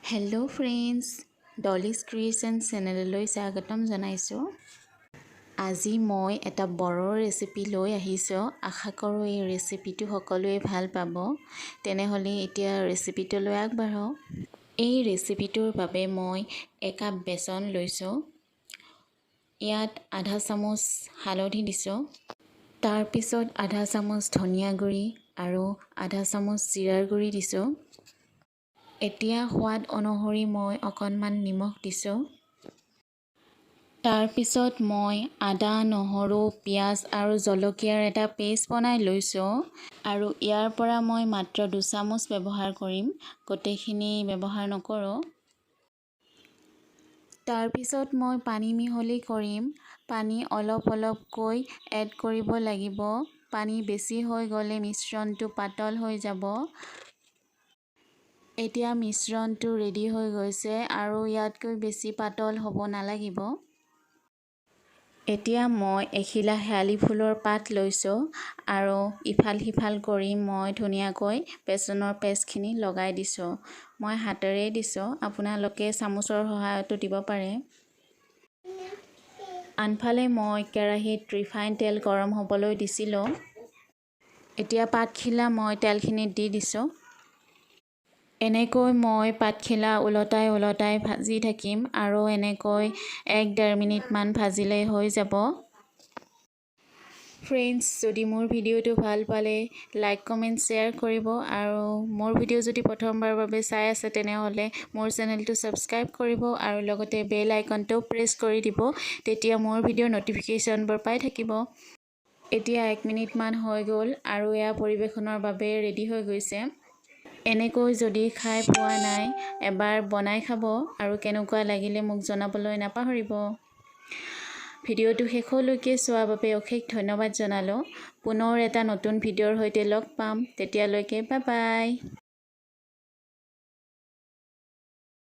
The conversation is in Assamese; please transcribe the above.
হেল্ল' ফ্ৰেণ্ডছ, ডলিজ ক্ৰিয়েশ্যন চেনেললৈ স্বাগতম জনাইছোঁ। আজি মই এটা বড়ৰ ৰেচিপি লৈ আহিছোঁ। আশা কৰোঁ এই ৰেচিপিটো সকলোৱে ভাল পাব। তেনেহ'লে এতিয়া ৰেচিপিটোলৈ আগবাঢ়ো। এই ৰেচিপিটোৰ বাবে মই একাপ বেচন লৈছোঁ। ইয়াত আধা চামুচ হালধি দিছোঁ। তাৰপিছত আধা চামুচ ধনিয়া গুড়ি আৰু আধা চামুচ জিৰাৰ গুড়ি দিছোঁ। এতিয়া সোৱাদ অনুসৰি মই অকণমান নিমখ দিছোঁ। তাৰপিছত মই আদা, নহৰু, পিঁয়াজ আৰু জলকীয়াৰ এটা পেষ্ট বনাই লৈছোঁ আৰু ইয়াৰ পৰা মই মাত্ৰ 2 চামুচ ব্যৱহাৰ কৰিম, গোটেইখিনি ব্যৱহাৰ নকৰোঁ। তাৰপিছত মই পানী মিহলি কৰিম। পানী অলপ অলপকৈ এড কৰিব লাগিব। পানী বেছি হৈ গ'লে মিশ্ৰণটো পাতল হৈ যাব। এতিয়া মিশ্ৰণটো ৰেডি হৈ গৈছে আৰু ইয়াতকৈ বেছি পাতল হ'ব নালাগিব। এতিয়া মই এখিলা শেৱালি ফুলৰ পাত লৈছোঁ আৰু ইফাল সিফাল কৰি মই ধুনীয়াকৈ বেচনৰ পেষ্টখিনি লগাই দিছোঁ। মই হাতেৰে দিছোঁ, আপোনালোকে চামুচৰ সহায়তো দিব পাৰে। আনফালে মই কেৰাহীত ৰিফাইন তেল গৰম হ'বলৈ দিছিলোঁ। এতিয়া পাতখিলা মই তেলখিনিত দি দিছোঁ। এনেকৈ মই পাতখিলা ওলটাই ওলটাই ভাজি থাকিম আৰু এনেকৈ 1-1.5 মিনিটমান ভাজিলেই হৈ যাব। ফ্ৰেণ্ডছ, যদি মোৰ ভিডিঅ'টো ভাল পালে লাইক, কমেণ্ট, শ্বেয়াৰ কৰিব আৰু মোৰ ভিডিঅ' যদি প্ৰথমবাৰৰ বাবে চাই আছে তেনেহ'লে মোৰ চেনেলটো ছাবস্ক্ৰাইব কৰিব আৰু লগতে বেল আইকনটো প্ৰেছ কৰি দিব। তেতিয়া মোৰ ভিডিঅ'ৰ ন'টিফিকেশ্যনবোৰ পাই থাকিব। এতিয়া 1 মিনিটমান হৈ গ'ল আৰু এয়া পৰিৱেশনৰ বাবে ৰেডি হৈ গৈছে। এনেকৈ যদি খাই পোৱা নাই এবাৰ বনাই খাব আৰু কেনেকুৱা লাগিলে মোক জনাবলৈ নাপাহৰিব। ভিডিঅ'টো শেষলৈকে চোৱাৰ বাবে অশেষ ধন্যবাদ জনালোঁ। পুনৰ এটা নতুন ভিডিঅ'ৰ সৈতে লগ পাম। তেতিয়ালৈকে বাই বাই।